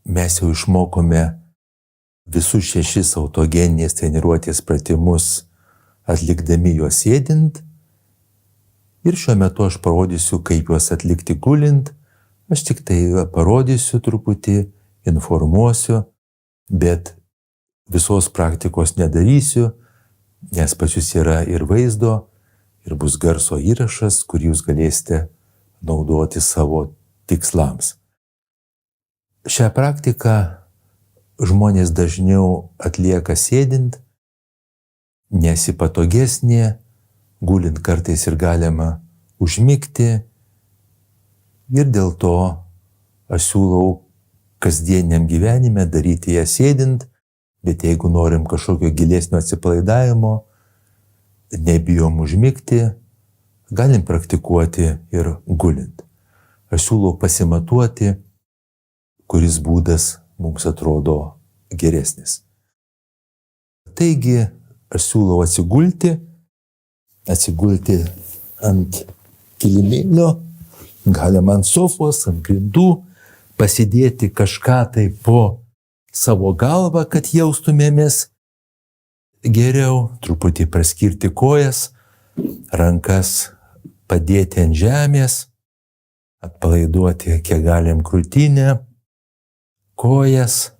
mes jau išmokome visus 6 autogeninės treniruotės pratimus atlikdami juos sėdint. Ir šiuo metu aš parodysiu, kaip juos atlikti gulint. Aš tik tai parodysiu truputį, informuosiu, bet visos praktikos nedarysiu, nes pas jūs yra ir vaizdo, ir bus garso įrašas, kurį jūs galėsite naudoti savo tikslams. Šią praktiką žmonės dažniau atlieka sėdint, nes ji patogesnė, gulint kartais ir galima užmigti. Ir dėl to aš siūlau kasdieniam gyvenime daryti ją sėdint, bet jeigu norim kažkokio gilesnio atsipalaidavimo, nebijom užmigti, galim praktikuoti ir gulint. Aš siūlau pasimatuoti, kuris būdas mums atrodo geresnis. Taigi, aš siūlau atsigulti ant kilimėlio, galima ant sofos, ant grindų, pasidėti kažką tai po savo galvą, kad jaustumėmės geriau, truputį praskirti kojas, rankas padėti ant žemės, atpalaiduoti kiek galim krūtinę, kojas,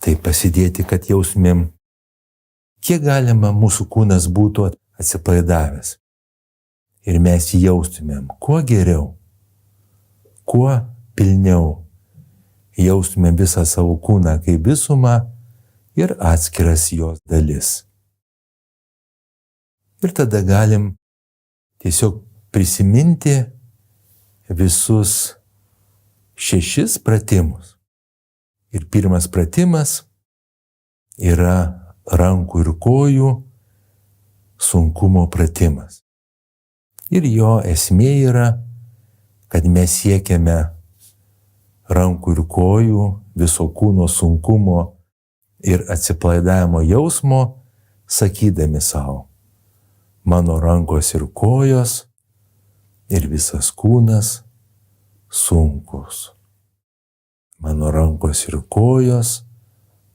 tai pasidėti, kad jausmėm, kiek galima mūsų kūnas būtų atsipalaidavęs. Ir mes jį jaustumėm kuo geriau, kuo pilniau. Jaustumėm visą savo kūną kaip visumą ir atskiras jos dalis. Ir tada galim tiesiog prisiminti visus 6 pratimus. Ir pirmas pratimas yra rankų ir kojų sunkumo pratimas. Ir jo esmė yra, kad mes siekiame rankų ir kojų, viso kūno sunkumo ir atsipalaidavimo jausmo, sakydami savo: mano rankos ir kojos ir visas kūnas sunkus. Mano rankos ir kojos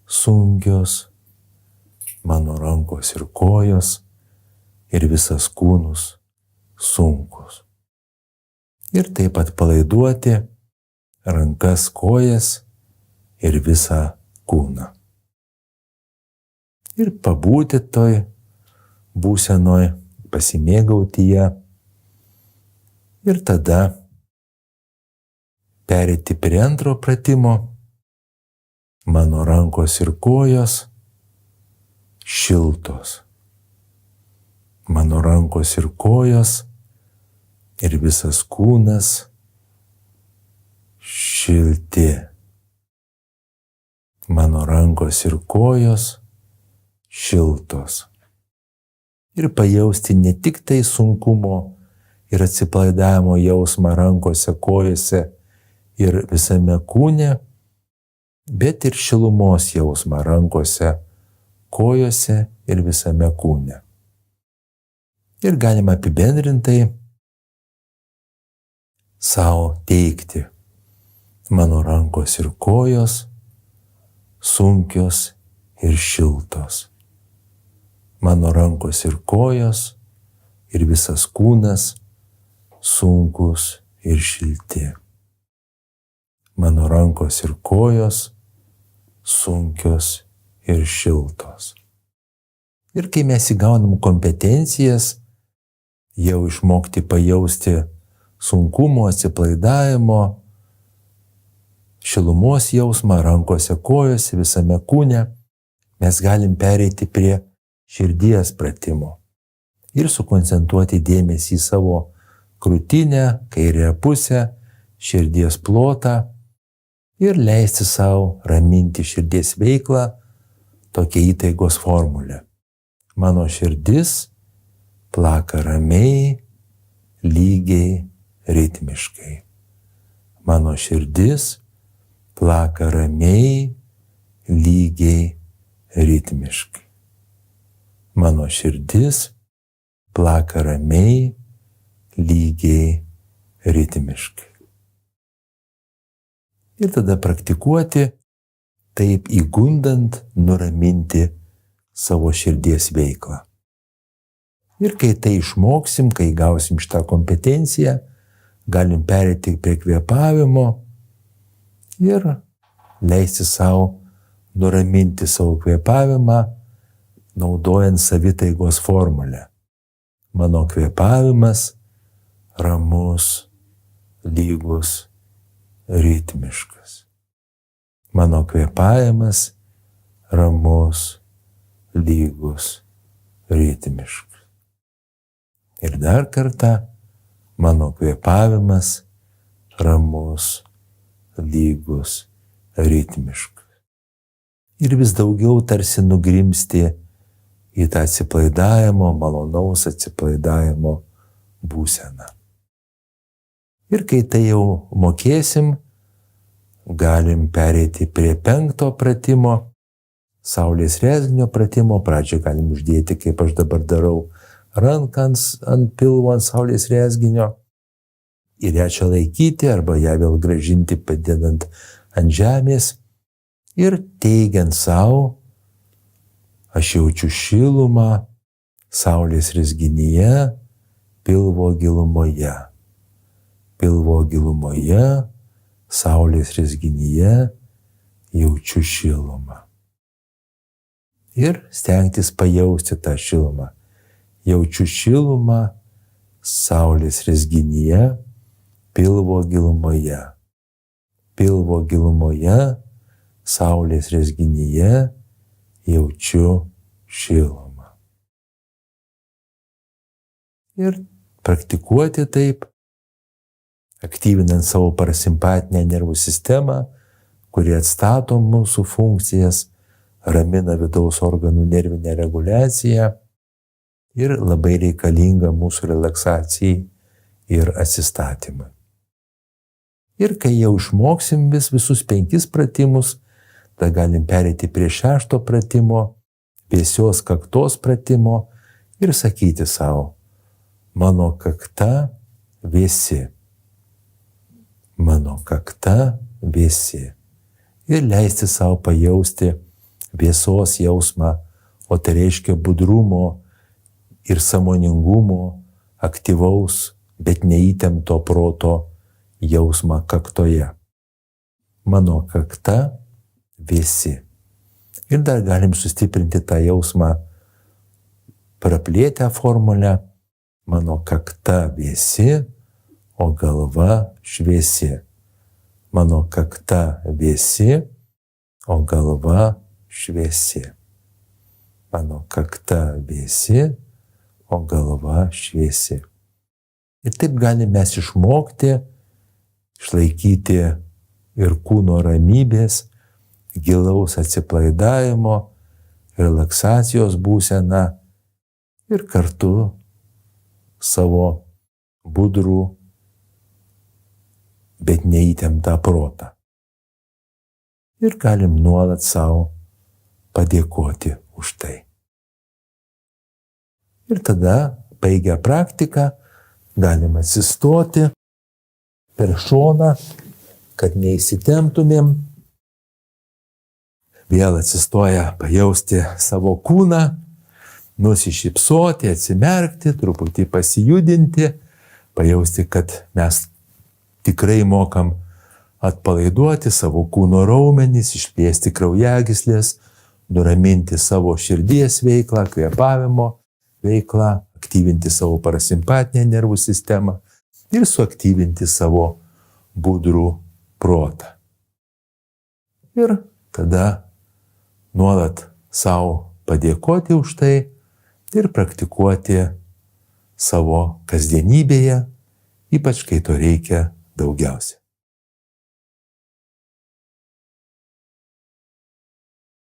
sunkios, mano rankos ir kojos ir visas kūnus sunkus. Ir taip atpalaiduoti rankas, kojas ir visą kūną. Ir pabūti toj būsenoj, pasimėgauti ją. Ir tada pereiti prie antro pratimo. Mano rankos ir kojos šiltos. Mano rankos ir kojos ir visas kūnas šilti. Mano rankos ir kojos šiltos. Ir pajausti ne tik tai sunkumo ir atsipalaidavimo jausmą rankose, kojose ir visame kūne, bet ir šilumos jausmą rankose, kojose ir visame kūne. Ir galima apibendrintai savo teikti: mano rankos ir kojos sunkios ir šiltos. Mano rankos ir kojos ir visas kūnas sunkus ir šilti. Mano rankos ir kojos sunkios ir šiltos. Ir kai mes įgaunam kompetencijas, jau išmokti pajausti sunkumo, atsipalaidavimo, šilumos jausmą rankose, kojose, visame kūne, mes galim pereiti prie širdies pratimo ir sukoncentruoti dėmesį į savo krūtinę, kairę pusę, širdies plotą ir leisti savo raminti širdies veiklą tokia įtaigos formulė. Mano širdis plaka ramiai, lygiai, ritmiškai. Mano širdis plaka ramiai, lygiai, ritmiškai. Mano širdis plaka ramiai, lygiai, ritmiškai. Ir tada praktikuoti, taip įgundant, nuraminti savo širdies veiklą. Ir kai tai išmoksim, kai gausim šitą kompetenciją, galim pereiti prie kvėpavimo ir leisti savo nuraminti savo kvėpavimą, naudojant savitaigos formulę. Mano kvėpavimas ramus, lygus, ritmiškas. Mano kvėpavimas ramus, lygus, ritmiškas. Ir dar kartą, mano kvėpavimas ramus, lygus, ritmiškas. Ir vis daugiau tarsi nugrimsti į tą atsipalaidavimo, malonaus atsipalaidavimo būseną. Ir kai tai jau mokėsim, galim pereiti prie 5 pratimo, saulės rezginio pratimo. Pradžioje galim uždėti, kaip aš dabar darau, ranką ant pilvo, ant saulės rezginio ir ją čia laikyti arba ją vėl gražinti padedant ant žemės ir teigiant savo, aš jaučiu šilumą saulės rezginyje, pilvo gilumoje. Pilvo gilumoje, saulės rezginyje jaučiu šilumą. Ir stengtis pajausti tą šilumą. Jaučiu šilumą saulės rezginyje, pilvo gilumoje. Pilvo gilumoje, saulės rezginyje jaučiu šilumą. Ir praktikuoti taip, aktyvinant savo parasimpatinę nervų sistemą, kuri atstato mūsų funkcijas, ramina vidaus organų nervinę reguliaciją ir labai reikalinga mūsų relaksacijai ir atsistatymui. Ir kai jau išmoksim visus 5 pratimus, tada galim pereiti prie 6 pratimo, vėsios kaktos pratimo ir sakyti savo, mano kakta vėsi. Mano kakta vėsi. Ir leisti savo pajausti vėsos jausmą, o tai reiškia budrumo ir sąmoningumo, aktyvaus, bet neįtempto proto jausmą kaktoje. Mano kakta vėsi. Ir dar galim sustiprinti tą jausmą praplėtę formulę. Mano kakta vėsi, o galva šviesi. Mano kakta vėsi, o galva šviesi. Mano kakta vėsi, o galva šviesi. Ir taip galime mes išmokti, išlaikyti ir kūno ramybės, gilaus atsipalaidavimo, relaksacijos būseną ir kartu savo budrų, bet neįtemptą protą. Ir galim nuolat savo padėkoti už tai. Ir tada, baigę praktiką, galim atsistoti per šoną, kad neįsitemptumėm. Vėl atsistoję pajausti savo kūną, nusišypsoti, atsimerkti, truputį pasijudinti, pajausti, kad mes tikrai mokam atpalaiduoti savo kūno raumenis, išplėsti kraujagyslės, nuraminti savo širdies veiklą, kvėpavimo veiklą, aktyvinti savo parasimpatinę nervų sistemą ir suaktyvinti savo budrų protą. Ir tada nuolat savo padėkoti už tai ir praktikuoti savo kasdienybėje, ypač kai to reikia daugiausia.